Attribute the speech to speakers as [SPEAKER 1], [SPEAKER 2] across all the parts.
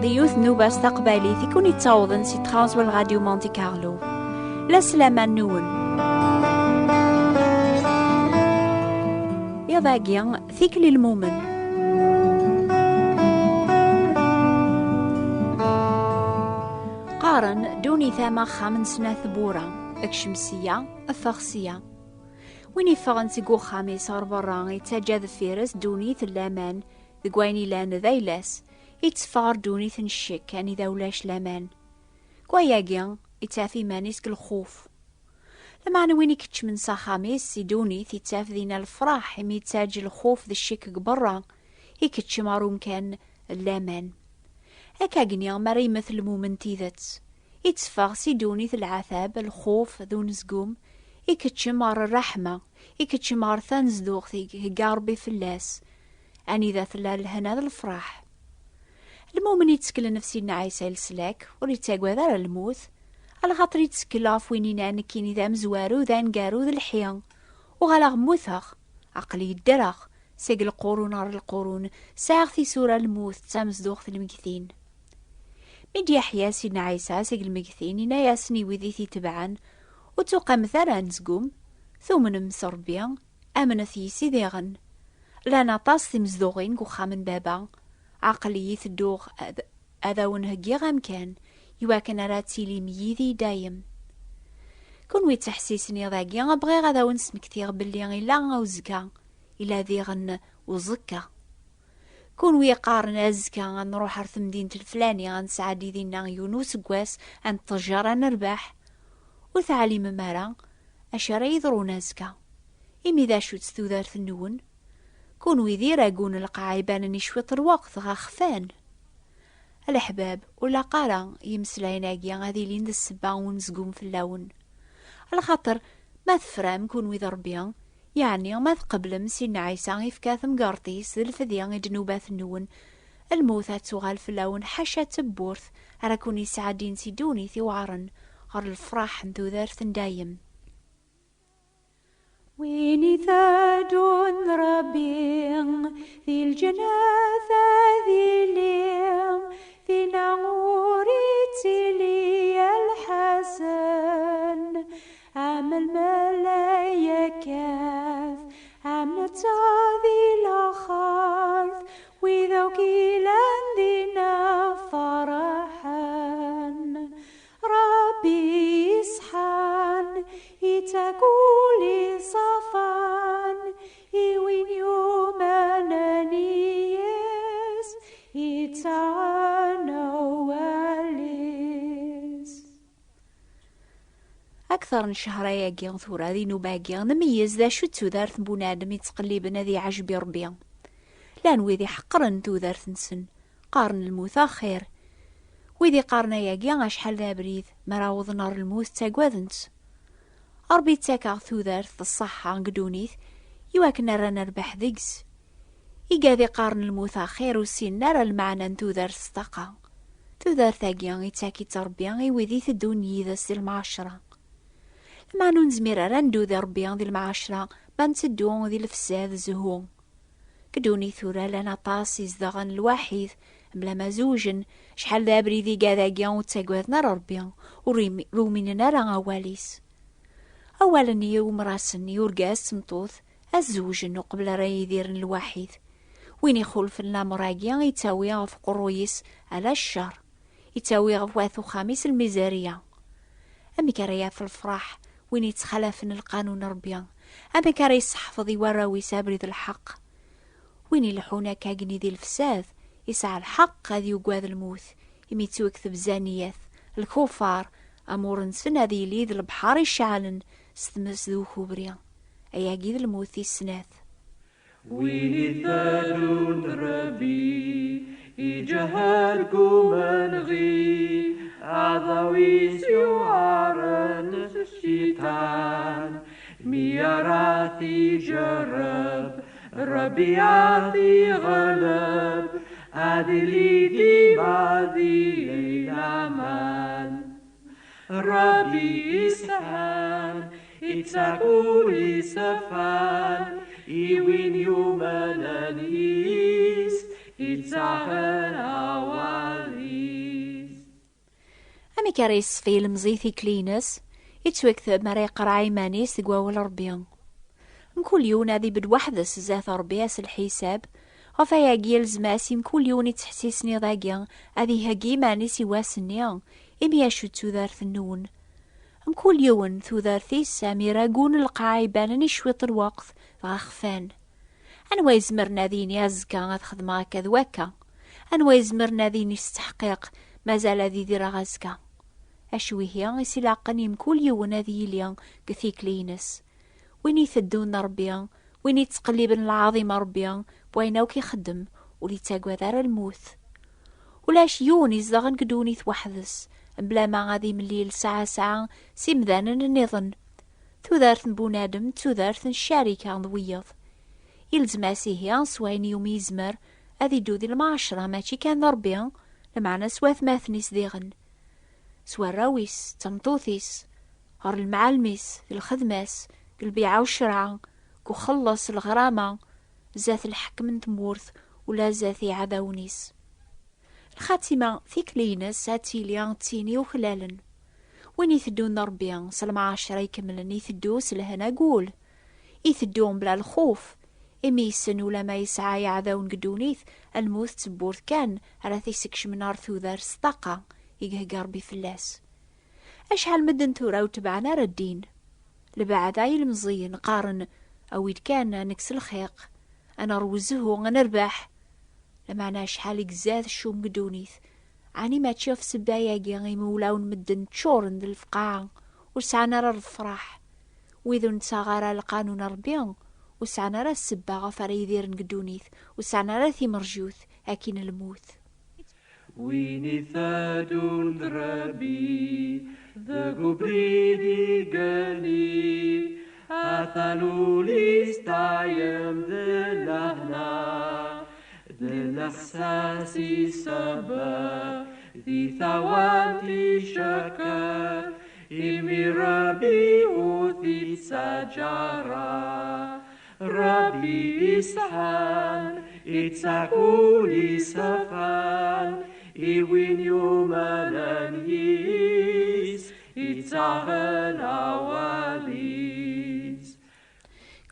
[SPEAKER 1] يوث نوباس تقبالي تكون يتعوضن سي ترانسوال راديو مونتي كارلو. لا سلامة نون يضاقيا ثيكل المؤمن. قارن دوني ثاما خامن سنة ثبورة اكشمسية الثغسية وين يفغن سيقو خامي صار برا يتاجا ذفيرس دوني ثلامان ذقويني لان ذايلاس يتفار دوني ثنشك كان إذا ولاش لامان كواياقيا يتافي مانيسك الخوف لما أنا وين يكتش من صاخاميس سيدوني تيتاف ذينا الفرح يمي يتاج الخوف ذي الشك برا يكتش ماروم كان اللامان هكا قنيا مري مثل مومن تيذت يتفاغ سيدوني العذاب الخوف ذو نزقوم يكتش مار الرحمة يكتش مار ثنزدوغ ثي قاربي فلاس أني ذا ثلال الهنا ذا الفرح المؤمن يتسكل نفسي نعيسى السلاك وريتاقوى ذا الموت على خاطر يتسكل عفوينينا نكيني ذا مزوارو ذا نقارو ذا الحيان وغالا موثخ عقلي الدرخ سيق القرون نار القرون ساغ في سورة الموت تامزدوغ في المكثين ميد يحيا سيدنا عيسى سيق المكثين إنا ياسني وذيثي تبعا وتوقع مثلا نزقوم ثومن مسربيا أمن ثيسي ذيغن لانا طاس مزدوغين قوخا من بابا عقلي يثدوغ أذا ونهجي غامكان يواكن راتي لي ميذي دايم كون ويتحسيسني ذاقيا أبغي غادا ونسمكتيغ باللي إلا غوزكا إلا ذيغن وزكا كون ويقارن أزكا غنروح عرث مدينة الفلاني غنسعدي ذينا يونوس قواس عن تجارة نرباح وثعلي ممارا أشارا يضرون أزكا إمي ذا شو تستوذار النون كون ويذي راقون القاعبان نشوط الوقت غاخفان الأحباب ولا قارا يمسلاين اقيا غادي لين ذا السبا ونزقوم في اللون على خاطر ما تفرام كون ويذا ربيا يعني ما تقبل سيدنا عيسى يفكاثم قارطيس ذي الفذيا يدنوبات النون الموثة تغال في اللون حاشا تبورث على كوني سعادين سيدوني ثوارن غير الفرح انتو ذارث دايم
[SPEAKER 2] وين ثادون ربي ذي الجنازة ذي اليوم ذي نغوري تلي الحسن عمل ملايكاث عمل تاذي الأخارث وذوكي لندنا فرحا ربي يسحان يتقولي صفان يوين يوم أنانيس يتعنواليس
[SPEAKER 1] أكثر من شهرية جيان ثورة ذي نوباقيا نميز ذا شو تودارث بونادم يتقلبنا ذي عجبي ربيا لان وذي حقرن تودارث نسن قارن الموت خير وذي قارنا ياقيا أشحال ذا بريد مراوض نار الموت تاقوذنت أربي تاكا ثودارث الصحة قدونيث يواك نرى نربح ذيقس إيقا ذي قارن الموت خير وسين نرى المعنى نتودارث استقا تودارث اقيا يتاكي تربيا وذي ثدون يذس المعاشرة لما نزمير راندو ذي ربيا ذي المعاشرة ما نتدون ذي الفساد زهو كدوني ثورة لنا طاس يزدغن الواحد ملا مزوجن شحال ذا بريدي قاذاقيا وتاقوذنا ربيا ورومين نرى غواليس أولا يوم راسن يورقاس مطوث الزوجن وقبل راي يديرن الواحد وين يخلف لنا مراقيا يتاوي غف قرويس على الشر يتاوي غف واثو خامس الميزارية أمي كريا في الفرح وين يتخلفن القانون ربيا أمي كريا يصحفظي وراوي سابري ذي الحق وين يلحونا كاقني ذي الفساد يسعى الحق هذي وقواذ الموت يميتو يكذب زانيات الكفار أمور نسن هذي ليذ البحار الشعلن ستمس ذو خبريا أياقيذ الموت السناث
[SPEAKER 3] وين ثادون ربي يجهلكم منغي عضويس يوارن الشيطان مياراتي جرب ربي عاثي غلب عدلي دي بعدي الأمان ربي يسحان يتساقولي سفان يوين يوم أنانيس يتساقل عوالي
[SPEAKER 1] أمي كاريس في المزيثي كلينس يتوكثب مرا يقرا يمانيس دقواول ربيان مكل يوم هذي بدوحدس زات ربياس الحساب غفايا جيلز ماسي مكل يوم يتحسسني ضاقيا هذي هاقي مانيس يواسنيا إمي يشو تودارث النون مكل يوم تودارثيس سامي راقون القاعي بانني شويط الوقت غاخفان أنوا يزمرنا ذيني أزكا غاد خدمة كذواكا أنوا يزمرنا ذيني استحقيق مازال ذي دير غازكا أشوي هي يسلاقني مكل يوم هذي ليا كثيك لينس وين يثدون ربيا وين يتقلبن العظيم ربيا بويناو كيخدم ولي تاقوى دار الموت ولاش يون يزدغن قدوني ثوحدس بلا ما غادي من الليل ساعة سيمذانا النظن تودارث بونادم تودارث الشركة ضويض يلزم هي سواين يوم يزمر أذي دو ذي المعاشرة ماشي كان ربيا لمعنا سواث ماثنيس ديغن سوا الراويس تمطوثيس غر المعلميس الخدماس البيعة والشرعة كو خلص الغرامة زاث الحكم تمورث ولا زاثي عداونيس الخاتمة فيك لينس هاتي ليان تيني وخلالن وين يثدون ربيا سلم عشرة يكملن يثدو سلهنا قول يثدون بلا الخوف إميسن ولا ما يسعى يعذاون قدونيث الموت تبورث كان على ثيسكش من أرثو ذار صدقة يقه قربي فلاس أشحال مدن ثورة وتبعنا ردين لبعد عاي المزين قارن أويد كان نكس الخيق أنا روزه نربح لمعنا شحال قزاث الشوم قدونيث عني ما تشوف سبايا قيغي مولاون مدن تشورن ذا الفقاعة وسعنا را الفرح وإذا نتساغارا القانون ربيان وسعنا را السبا غفر يدير نقدونيث وسعنا را ثي مرجوث أكين الموت
[SPEAKER 3] ويني ثادون ربي ذا قبريدي قلي أثانو ليستعيم ذا لهنا ذا الأحساسي سبا ذي ثوانتي شكر إمي ربي أوثي سجارة ربي إسحان إتساكولي سفان إيوين يومنا نيس إتساغن أواليس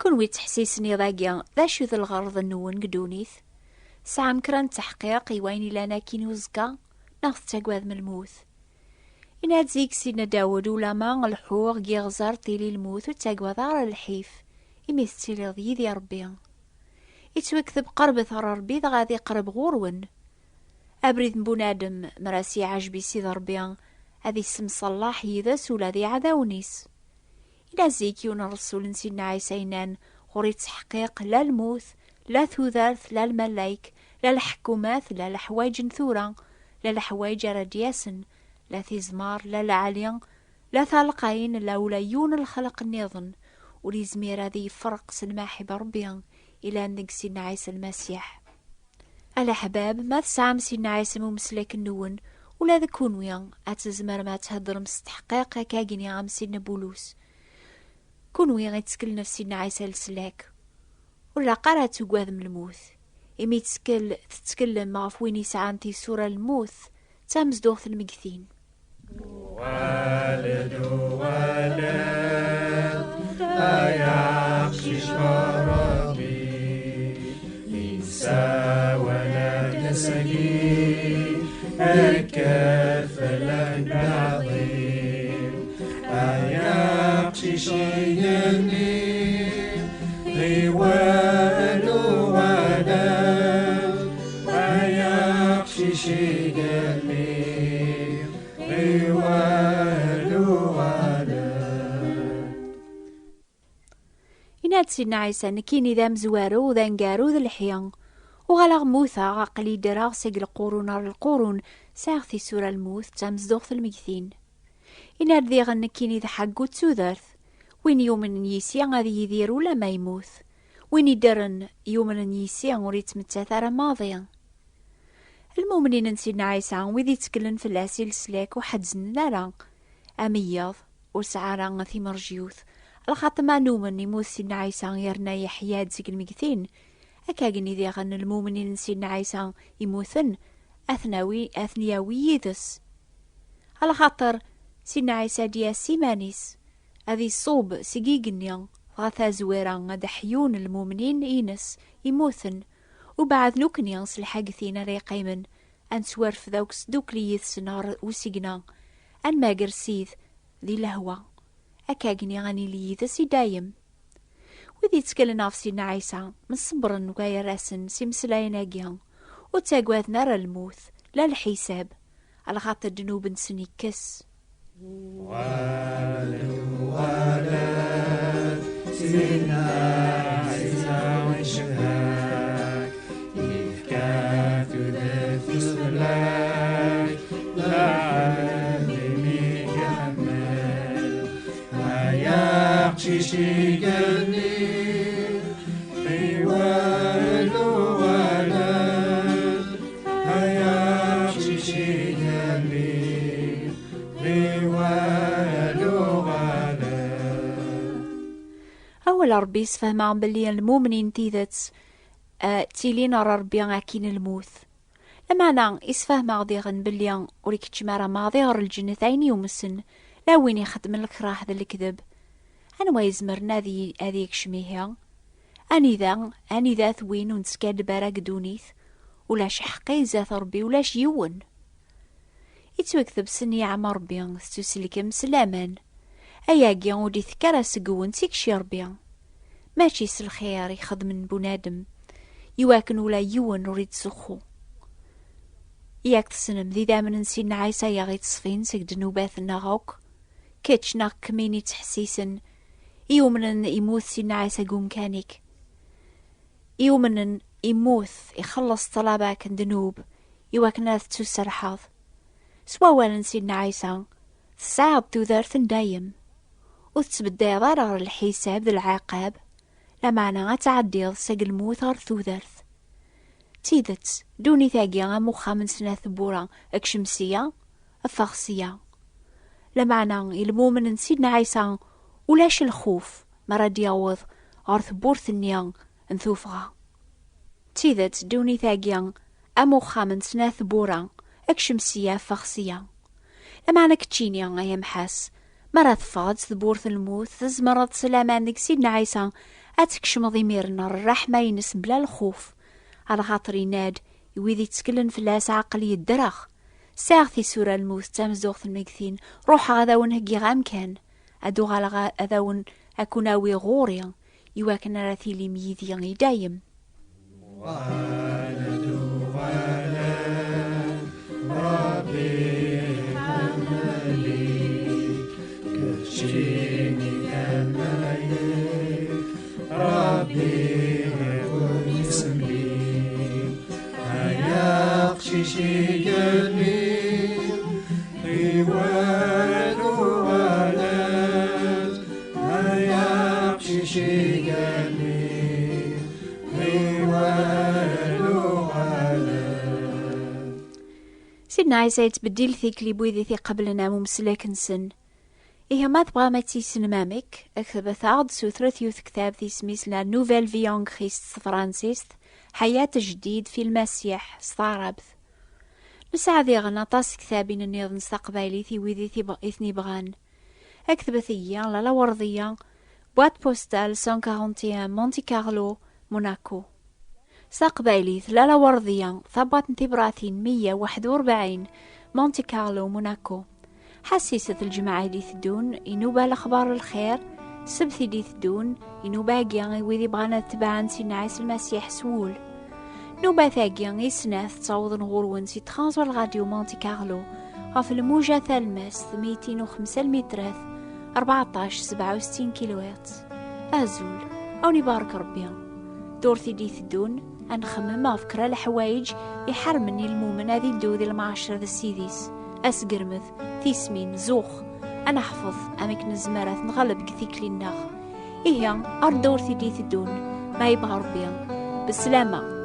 [SPEAKER 1] كون ويتحسيسني ضاقيا ذا شو ذا الغرض النون قدونيث ساعة مكران تحقيق يويني لنا كين وزقا ناخذ تاقواذ من الموت إناد زيك سيدنا داود ولا ما الحور يغزر تيلي الموت وتاقواذ على الحيف إميستيلي ذي ربي يتوكثب قرب ثرى ربي ذا غادي قرب غورون أبريد بنادم مراسي عجبي سيد ربي هذي اسم صلاح يذس ولا ذي عذاونيس إلا زيكيون الرسول سيدنا عيسينان غوري تحقيق لا الموت لا ثوذارث لا الملايك لا الحكومات لا الحوايج نثورة لا الحوايج ردياسن لا ثيزمار لا العالية لا ثالقين لا ولايون الخلق النظن ولي زمير هذي فرق سلماحي بربيا إلى أنك سيدنا عيسى المسيح الأحباب ما تسعام سيدنا عيسى ممسلك النون ولا ذكون ويا أتزمر ما تهضر مستحقيق كاقيني عام سيدنا بولوس كون ويا غيتسكل نفس سيدنا عيسى السلاك ولا قرأت تقواذ من الموت إمي تتكلم غف وين يسعانتي سورة الموت تامز دوغث المقثين
[SPEAKER 3] والد أيقشش ربي إنسى ولا تسقي الكفل بعظيم أيقشش يمني غوال ولا أيقشش يمني غوال ولا
[SPEAKER 1] إناد سيدنا عيسى نكيني ذا مزوارو ذا نقارو ذا الحيان وغالا غموثا غاقلي دراغ سيق القرون على القرون ساغثي سورة الموت تامزدوغ في المكثين إناد ذي غنكيني ذا حقو تسوذارث وين يومن يسيا غادي يدير ولا ما يموت وين يدرن يومن يسيا وريت متاثرة ماضية المؤمنين سيدنا عيسى ويذي يتكلن في العسيل سلاك وحدزن لارا أمياض وسعارا ثي مرجيوث الخاطر ما نومن يموت سيدنا عيسى يرنا يحيى زيك المكثين أكاقني ذي غن المؤمنين سيدنا عيسى يموثن أثنياوي يذس على خاطر سيدنا عيسى ديا سيمانيس هذه الصوب سيقيقنيا غاثا زويرا غدا حيون المؤمنين إينس يموثن وبعد نوكنيا الحاقثين ريقيمن أن سوارف ذوك سدوك ليث سنار وسيقنا أن ما قرسيث ذي لهوة أكاقني غاني ليث سيدايم وذي تكلنا في سيدنا عيسى من صبرن وكايا راسن سيمسلاين أجيان وتاقوات نرى الموت لا الحساب على خاطر جنوب نسني كس
[SPEAKER 3] سيدنا عيسى وشهاك يحكى في ذات الصلاة لعلمي يحمل هيا قشيشي جني حيوالو ولد هيا قشيشي جني حيوالو ولد.
[SPEAKER 1] أول ربي يسفهمها بلي المؤمنين تيذت تيلين ربي غاكين الموت لما أنا يسفهمها غديغن بلي وريك تشمارا ماضي غير الجنتين يومسن لا وين يخدم الكراح ذا الكذب أنا ما يزمرنا هذيك شميها أني ذا ثوين ونسكاد باراك دونيث ولاش حقي زات ربي ولاش يون يتوكثب سني عم ربي ستسلكم سلامان أياقيا ودي ثكرا سقون تيكشي ربي ماشي سالخير يخدم بنادم يواكن ولا يون وريد سخو ياك تسنم ذي دامن نسينا عيسى ياغي تصفين سكد نوباث النغوك كيتش ناق كميني تحسيسن يومن يموت سينا عيسى قوم كانيك يومن يموت يخلص طلباك دنوب يواك ناث تسر حظ سوا والا سينا عيسى تساعد توذارث دايم وتتبدا ضرر الحساب ذا العقاب لمعنى غتعديض ساق الموت غير ثوذارث تيدت دوني ثاقيا موخا من سنة ثبورا اكشمسية الفغسية لمعنى المؤمن نسيدنا عيسى ولاش الخوف مراد يعوض غير ثبور ثنيا نثوفغا تيدت دوني ثاقيا اموخا من سنة ثبورا اكشمسية فغسية لمعنى كتشينيا غايا محاس مرات فاض ثبورث الموت تزمرض سلامان ديك سيدنا عيسى اتكشم ضميرنا الرحمة ينس بلا الخوف على خاطر يناد يويذي تسكلن فلاس عقلي الدرخ ساغثي سورة الموت تامزوغ المكثين روح غذاون هكي غام كان ادو غالا غذاون اكوناوي غوريا يواكن راثي لي ميذي دايم سيدنا عيسى يتبدل ثيكلي بويذي ثي قبلنا ممسلاك نسن إيه ما تبغى ما تيسن مامك أكتب ثاغد سوثرث يوث كتاب ثي سميس لا نوفيل فيون خريست فرانسيس حياة جديد في المسيح ستاربث نساعدي غناطاس كتابين النيض نستقبالي ثي ويذي ثي إثني بغان أكتب ثيا لا وردية بوات بوستال 141 مونتي كارلو موناكو ساقبايلي ثلالا وردية ثبات نتبراثين 141 مونتي كارلو موناكو حسيسة الجماعة دي ثدون إنوبا الأخبار الخير سبثي دي ثدون إنوبا قيان ويذي بغانا تبعان سينا عيسى المسيح سول نوبا ثاقيان يسناث تصوض نغورون سي ترانزو الغاديو مونتي كارلو غاف الموجة ثالماس 205 متراث 1467 كيلوات أزول أوني بارك ربي دورتي دي ثدون أنخمم أفكار الحوايج يحرمني المؤمن هذي الدوذي المعاشرة ذا السيديس أسقرمث ثيسمين زوخ أنا أحفظ أمك نزمارة نغلب كثيك للناخ إيها أردور ثدي ثدون ما يبغى ربيا بالسلامة.